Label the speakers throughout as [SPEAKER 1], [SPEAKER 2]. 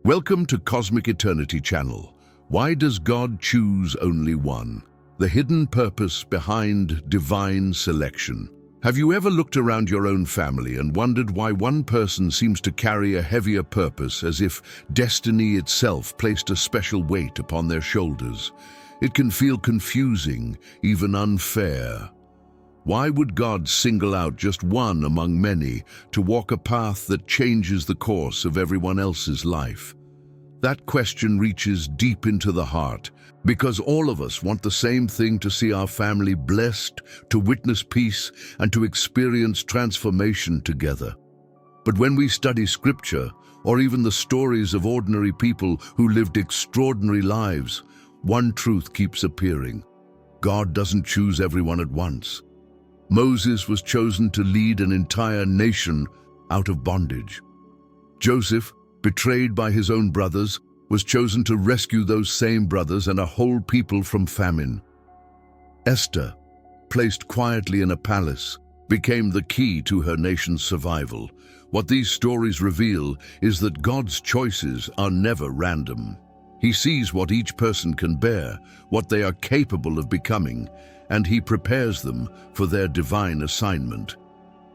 [SPEAKER 1] Welcome to Cosmic Eternity Channel. Why does God choose only one? The hidden purpose behind divine selection. Have you ever looked around your own family and wondered why one person seems to carry a heavier purpose, as if destiny itself placed a special weight upon their shoulders? It can feel confusing, even unfair. Why would God single out just one among many to walk a path that changes the course of everyone else's life? That question reaches deep into the heart, because all of us want the same thing: to see our family blessed, to witness peace, and to experience transformation together. But when we study Scripture, or even the stories of ordinary people who lived extraordinary lives, one truth keeps appearing: God doesn't choose everyone at once. Moses was chosen to lead an entire nation out of bondage. Joseph, betrayed by his own brothers, was chosen to rescue those same brothers and a whole people from famine. Esther, placed quietly in a palace, became the key to her nation's survival. What these stories reveal is that God's choices are never random. He sees what each person can bear, what they are capable of becoming, and He prepares them for their divine assignment.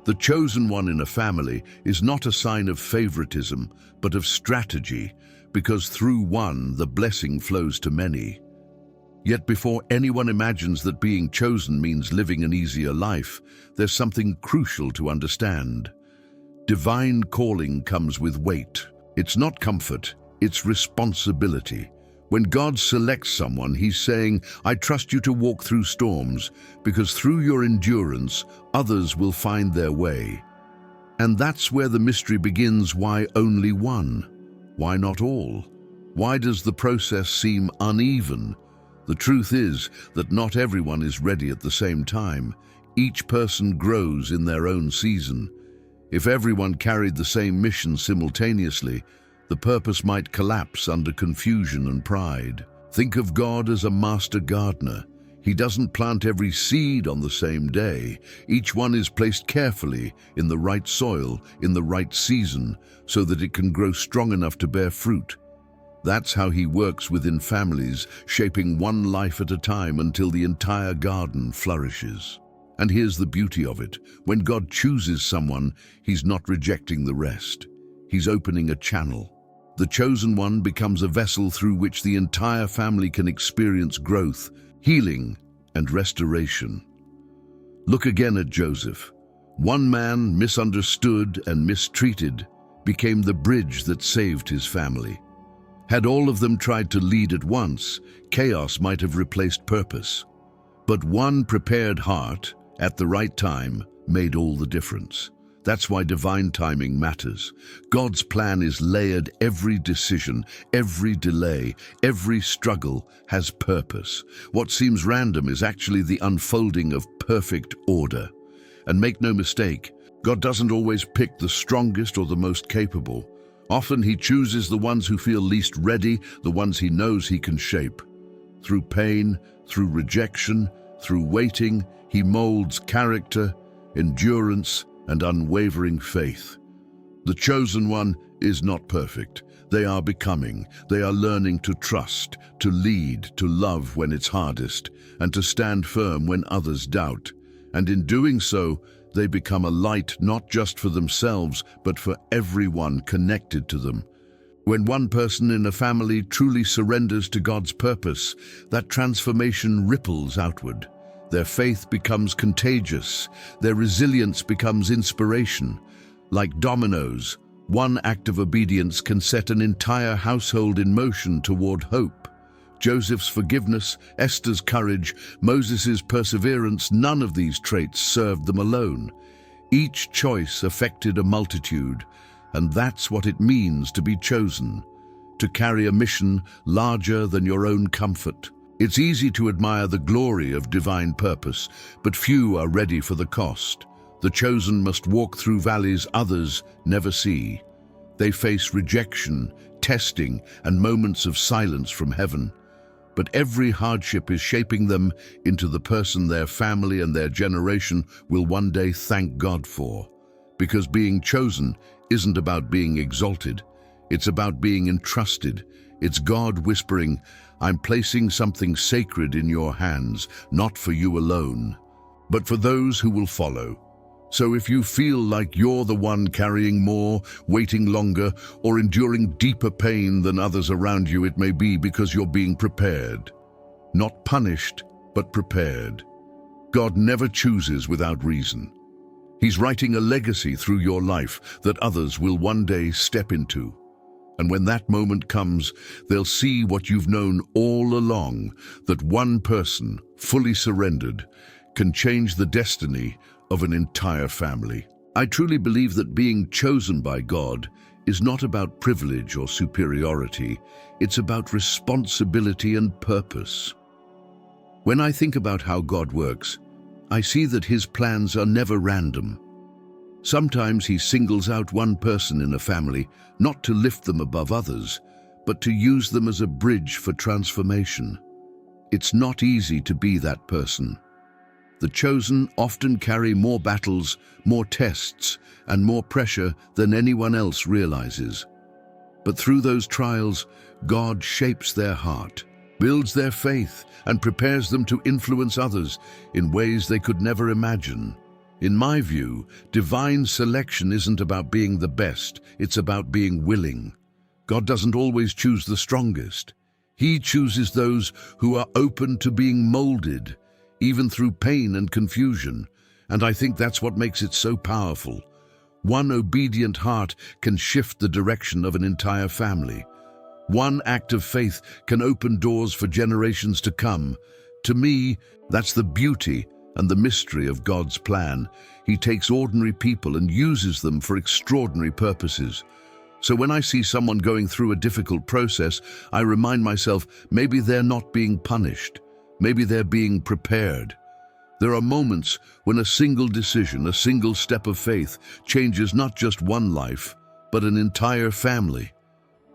[SPEAKER 1] The chosen one in a family is not a sign of favoritism, but of strategy, because through one the blessing flows to many. Yet before anyone imagines that being chosen means living an easier life, there's something crucial to understand. Divine calling comes with weight. It's not comfort, it's responsibility. When God selects someone, He's saying, "I trust you to walk through storms, because through your endurance, others will find their way." And that's where the mystery begins. Why only one? Why not all? Why does the process seem uneven? The truth is that not everyone is ready at the same time. Each person grows in their own season. If everyone carried the same mission simultaneously, the purpose might collapse under confusion and pride. Think of God as a master gardener. He doesn't plant every seed on the same day. Each one is placed carefully in the right soil, in the right season, so that it can grow strong enough to bear fruit. That's how He works within families, shaping one life at a time until the entire garden flourishes. And here's the beauty of it: when God chooses someone, He's not rejecting the rest. He's opening a channel. The chosen one becomes a vessel through which the entire family can experience growth, healing, and restoration. Look again at Joseph. One man, misunderstood and mistreated, became the bridge that saved his family. Had all of them tried to lead at once, chaos might have replaced purpose. But one prepared heart, at the right time, made all the difference. That's why divine timing matters. God's plan is layered. Every decision, every delay, every struggle has purpose. What seems random is actually the unfolding of perfect order. And make no mistake, God doesn't always pick the strongest or the most capable. Often He chooses the ones who feel least ready, the ones He knows He can shape. Through pain, through rejection, through waiting, He molds character, endurance, and unwavering faith. The chosen one is not perfect. They are becoming. They are learning to trust, to lead, to love when it's hardest, and to stand firm when others doubt. And in doing so, they become a light not just for themselves, but for everyone connected to them. When one person in a family truly surrenders to God's purpose, that transformation ripples outward. Their faith becomes contagious. Their resilience becomes inspiration. Like dominoes, one act of obedience can set an entire household in motion toward hope. Joseph's forgiveness, Esther's courage, Moses' perseverance, none of these traits served them alone. Each choice affected a multitude, and that's what it means to be chosen, to carry a mission larger than your own comfort. It's easy to admire the glory of divine purpose, but few are ready for the cost. The chosen must walk through valleys others never see. They face rejection, testing, and moments of silence from heaven. But every hardship is shaping them into the person their family and their generation will one day thank God for. Because being chosen isn't about being exalted, It's about being entrusted. It's God whispering, "I'm placing something sacred in your hands, not for you alone, but for those who will follow." So if you feel like you're the one carrying more, waiting longer, or enduring deeper pain than others around you, it may be because you're being prepared. Not punished, but prepared. God never chooses without reason. He's writing a legacy through your life that others will one day step into. And when that moment comes, they'll see what you've known all along, that one person, fully surrendered, can change the destiny of an entire family. I truly believe that being chosen by God is not about privilege or superiority. It's about responsibility and purpose. When I think about how God works, I see that His plans are never random. Sometimes He singles out one person in a family, not to lift them above others, but to use them as a bridge for transformation. It's not easy to be that person. The chosen often carry more battles, more tests, and more pressure than anyone else realizes. But through those trials, God shapes their heart, builds their faith, and prepares them to influence others in ways they could never imagine. In my view, divine selection isn't about being the best, it's about being willing. God doesn't always choose the strongest. He chooses those who are open to being molded, even through pain and confusion. And I think that's what makes it so powerful. One obedient heart can shift the direction of an entire family. One act of faith can open doors for generations to come. To me, that's the beauty and the mystery of God's plan. He takes ordinary people and uses them for extraordinary purposes. So when I see someone going through a difficult process, I remind myself, maybe they're not being punished. Maybe they're being prepared. There are moments when a single decision, a single step of faith, changes not just one life, but an entire family.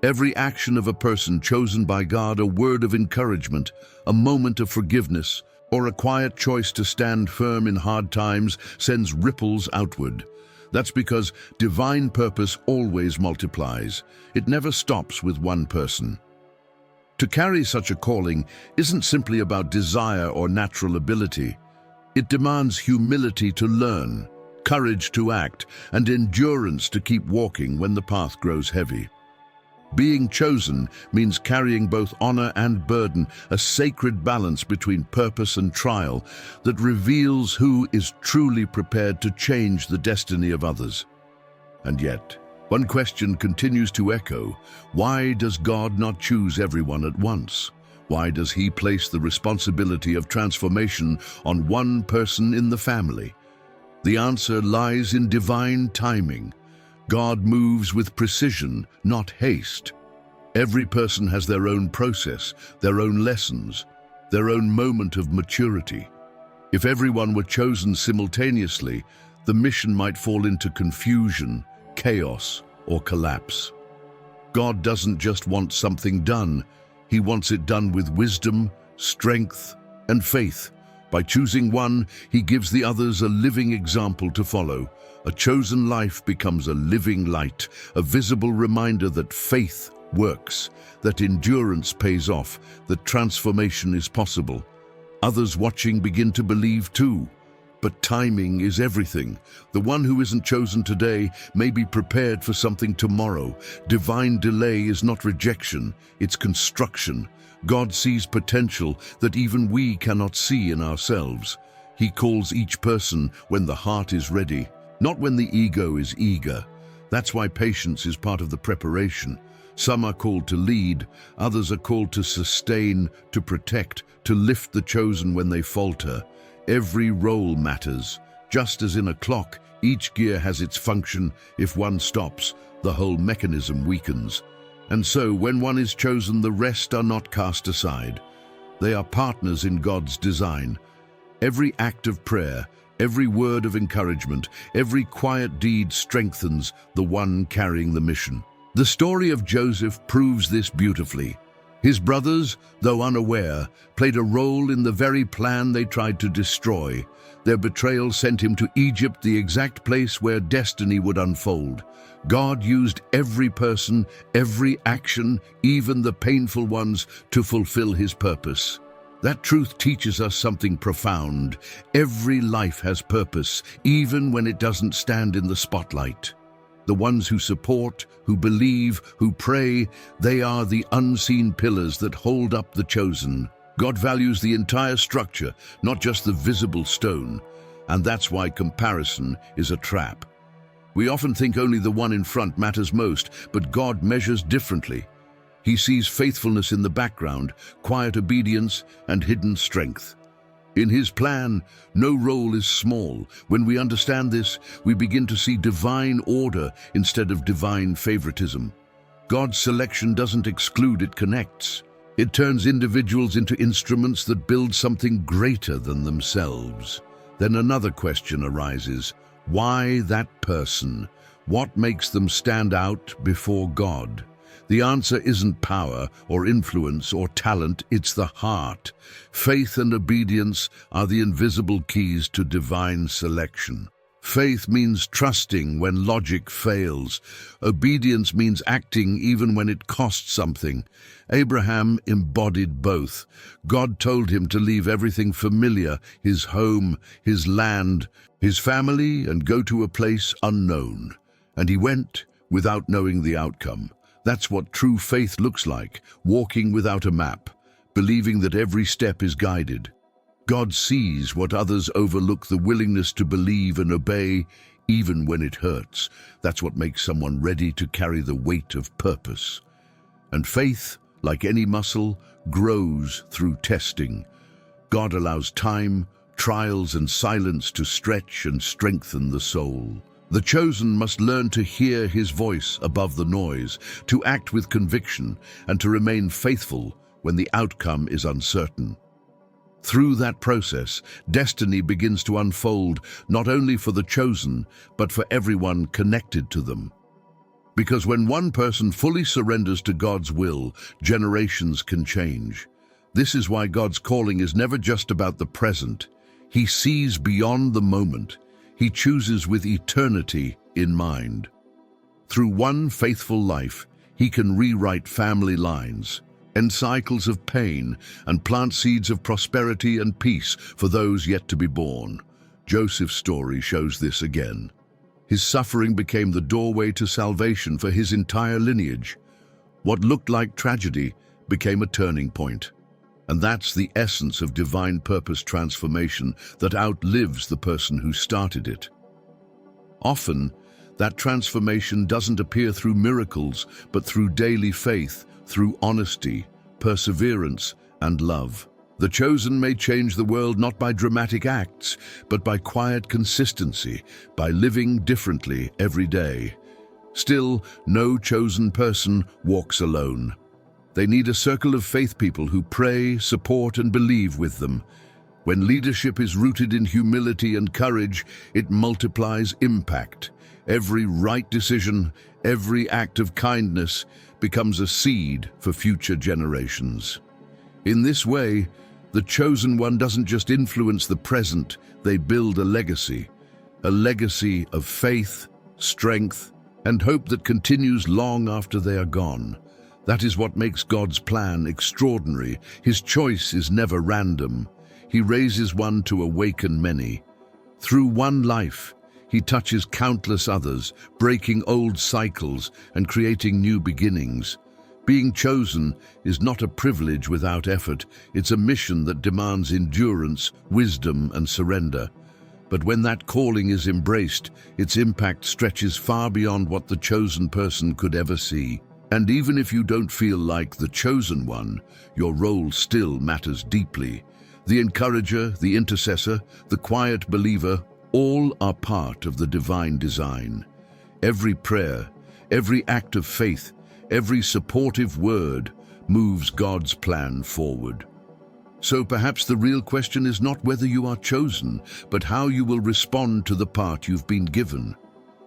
[SPEAKER 1] Every action of a person chosen by God, a word of encouragement, a moment of forgiveness, or a quiet choice to stand firm in hard times, sends ripples outward. That's because divine purpose always multiplies. It never stops with one person. To carry such a calling isn't simply about desire or natural ability. It demands humility to learn, courage to act, and endurance to keep walking when the path grows heavy. Being chosen means carrying both honor and burden, a sacred balance between purpose and trial that reveals who is truly prepared to change the destiny of others. And yet, one question continues to echo: why does God not choose everyone at once? Why does He place the responsibility of transformation on one person in the family? The answer lies in divine timing. God moves with precision, not haste. Every person has their own process, their own lessons, their own moment of maturity. If everyone were chosen simultaneously, the mission might fall into confusion, chaos, or collapse. God doesn't just want something done, He wants it done with wisdom, strength, and faith. By choosing one, He gives the others a living example to follow. A chosen life becomes a living light, a visible reminder that faith works, that endurance pays off, that transformation is possible. Others watching begin to believe too. But timing is everything. The one who isn't chosen today may be prepared for something tomorrow. Divine delay is not rejection, it's construction. God sees potential that even we cannot see in ourselves. He calls each person when the heart is ready, not when the ego is eager. That's why patience is part of the preparation. Some are called to lead, others are called to sustain, to protect, to lift the chosen when they falter. Every role matters. Just as in a clock, each gear has its function. If one stops, the whole mechanism weakens. And so, when one is chosen, the rest are not cast aside. They are partners in God's design. Every act of prayer, every word of encouragement, every quiet deed strengthens the one carrying the mission. The story of Joseph proves this beautifully. His brothers, though unaware, played a role in the very plan they tried to destroy. Their betrayal sent him to Egypt, the exact place where destiny would unfold. God used every person, every action, even the painful ones, to fulfill his purpose. That truth teaches us something profound. Every life has purpose, even when it doesn't stand in the spotlight. The ones who support, who believe, who pray, they are the unseen pillars that hold up the chosen. God values the entire structure, not just the visible stone, and that's why comparison is a trap. We often think only the one in front matters most, but God measures differently. He sees faithfulness in the background, quiet obedience, and hidden strength. In his plan, no role is small. When we understand this, we begin to see divine order instead of divine favoritism. God's selection doesn't exclude, it connects. It turns individuals into instruments that build something greater than themselves. Then another question arises. Why that person? What makes them stand out before God? The answer isn't power or influence or talent, it's the heart. Faith and obedience are the invisible keys to divine selection. Faith means trusting when logic fails. Obedience means acting even when it costs something. Abraham embodied both. God told him to leave everything familiar, his home, his land, his family, and go to a place unknown. And he went without knowing the outcome. That's what true faith looks like, walking without a map, believing that every step is guided. God sees what others overlook, the willingness to believe and obey, even when it hurts. That's what makes someone ready to carry the weight of purpose. And faith, like any muscle, grows through testing. God allows time, trials, and silence to stretch and strengthen the soul. The chosen must learn to hear his voice above the noise, to act with conviction, and to remain faithful when the outcome is uncertain. Through that process, destiny begins to unfold, not only for the chosen, but for everyone connected to them. Because when one person fully surrenders to God's will, generations can change. This is why God's calling is never just about the present. He sees beyond the moment. He chooses with eternity in mind. Through one faithful life, he can rewrite family lines, end cycles of pain, and plant seeds of prosperity and peace for those yet to be born. Joseph's story shows this again. His suffering became the doorway to salvation for his entire lineage. What looked like tragedy became a turning point. And that's the essence of divine purpose transformation that outlives the person who started it. Often, that transformation doesn't appear through miracles, but through daily faith, through honesty, perseverance, and love. The chosen may change the world not by dramatic acts, but by quiet consistency, by living differently every day. Still, no chosen person walks alone. They need a circle of faith people who pray, support, and believe with them. When leadership is rooted in humility and courage, it multiplies impact. Every right decision, every act of kindness becomes a seed for future generations. In this way, the chosen one doesn't just influence the present, they build a legacy of faith, strength, and hope that continues long after they are gone. That is what makes God's plan extraordinary. His choice is never random. He raises one to awaken many. Through one life, he touches countless others, breaking old cycles and creating new beginnings. Being chosen is not a privilege without effort. It's a mission that demands endurance, wisdom, and surrender. But when that calling is embraced, its impact stretches far beyond what the chosen person could ever see. And even if you don't feel like the chosen one, your role still matters deeply. The encourager, the intercessor, the quiet believer, all are part of the divine design. Every prayer, every act of faith, every supportive word moves God's plan forward. So perhaps the real question is not whether you are chosen, but how you will respond to the part you've been given.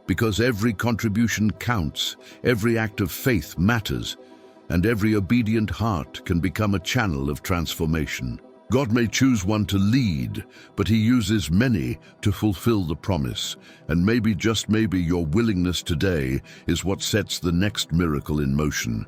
[SPEAKER 1] Because every contribution counts, every act of faith matters, and every obedient heart can become a channel of transformation. God may choose one to lead, but He uses many to fulfill the promise. And maybe, just maybe, your willingness today is what sets the next miracle in motion.